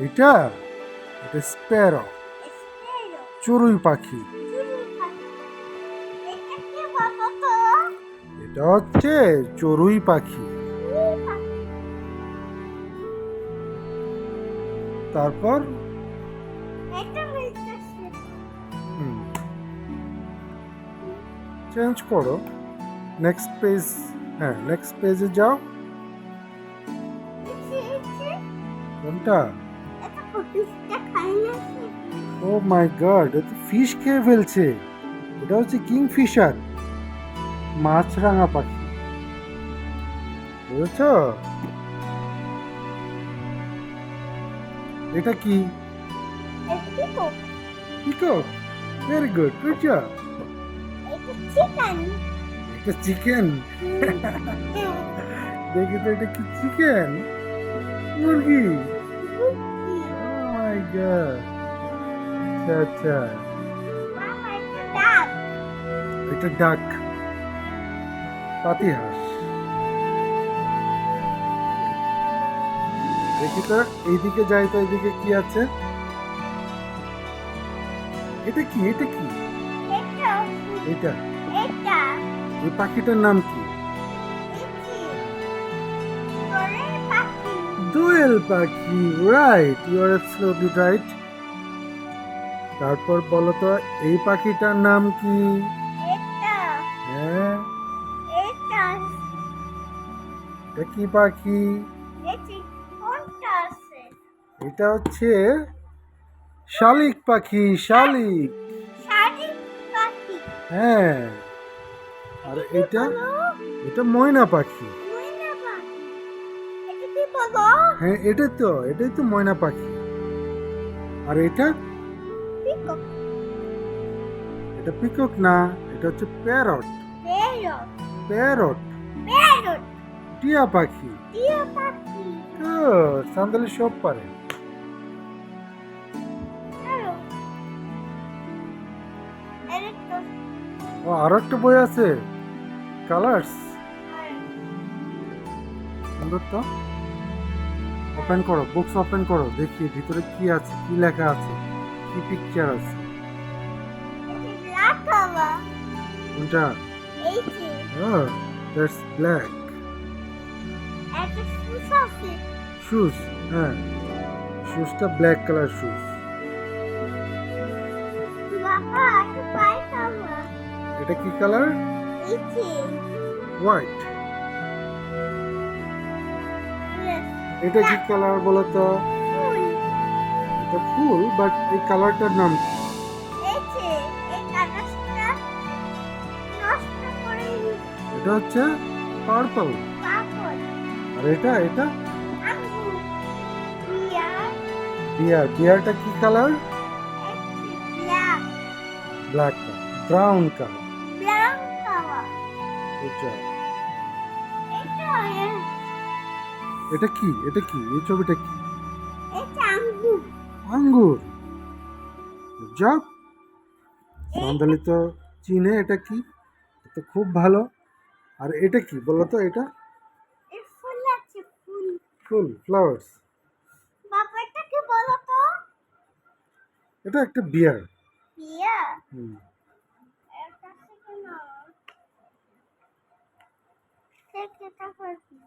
এটা এটা Sparrow, Sparrow, চড়ুই পাখি। চড়ুই পাখি। এটা কি বলো তো? এটা হচ্ছে চড়ুই পাখি। চড়ুই পাখি। তারপর এটা মিলতেছে। চেঞ্জ করো, নেক্সট পেজ। হ্যাঁ, নেক্সট পেজে যাও। ইচ্ছে। কোনটা? এটা কুটিসটা খাই না সে। ও মাই গড, এটা ফিশ খেয়ে ফেলছে। এটা হচ্ছে কিংফিশার, মাছরাঙা পাখি। বুঝেছ? এটা কি? এটা কি তো? Peacock. Very good, good job. এটা চিকেন। এটা চিকেন। দেখি তো, এটা কি চিকেন? মুরগি। ও মাই গড। আচ্ছা আচ্ছা, মামা এটা ডাক। এটা ডাক, পাতিহাঁস। দেখি তো, এইদিকে যাই তো, এইদিকে কি আছে? এটা কি? এটা কি? এটা এটা, এটা এই পাখিটার নাম কি? ইচ্ছে। করে পাখি। দোয়েল পাখি। Right, you are absolutely right. তারপর বলো তো, এই পাখিটার নাম কি? এটা হ্যাঁ, এটা এটা কি পাখি? এটি কোনটা আছে? এটা হচ্ছে শালিক পাখি, শালিক। শালিক পাখি। হ্যাঁ, আর এটা কি এটা, বলো? এটা ময়না পাখি। ময়না পাখি। এটা কি বলো? হ্যাঁ, এটাই তো ময়না পাখি। আর এটা? পিকক। এটা পিকক না, এটা হচ্ছে প্যারট। প্যারট। Parrot, parrot. টিয়া পাখি। টিয়া পাখি। গুড, সান্দালি সব পারে। আরো এটা ও, আরো একটা বই আছে, কালার্স। সুন্দর তো। ওপেন করো, বুকস ওপেন করো, দেখি ভিতরে কি আছে, কি লেখা আছে, কি পিকচার আছে। Black colour. কোনটা? এই যে ও, দ্যাটস ব্ল্যাক। একটা শুজ আছে। শুজ। হ্যাঁ, শুজটা ব্ল্যাক কালার শুজ। বাবা একটা পাই কালার। এটা কি কালার? এই যে হোয়াইট। yes, এটা কি কালার বলো তো? ফুল। এটা ফুল, বাট এই কালারটার নাম কি? এই যে এই কাগজটা নষ্ট করে এটা হচ্ছে পার্পল। পাপড়। আর এটা এটা আঙ্গুর। বিয়ার। বিয়ার। বিয়ারটা কি colour? Black. Black colour, brown colour. Brown colour. এটা এটা এটা কি? এটা কি? এই ছবিটা কি? এটা আঙ্গুর। আঙ্গুর। জব, এই সন্ধালি তো চিনে এটা কি, তো খুব ভালো। আর এটা কি বলো তো? এটা এর ফুল আছে ফুল। ফুল, ফ্লাওয়ার্স। বাবা এটা কি বলো তো? এটা একটা বিয়ার। বিয়ার। হুম। এটা কি না? ঠিক এটা করবি।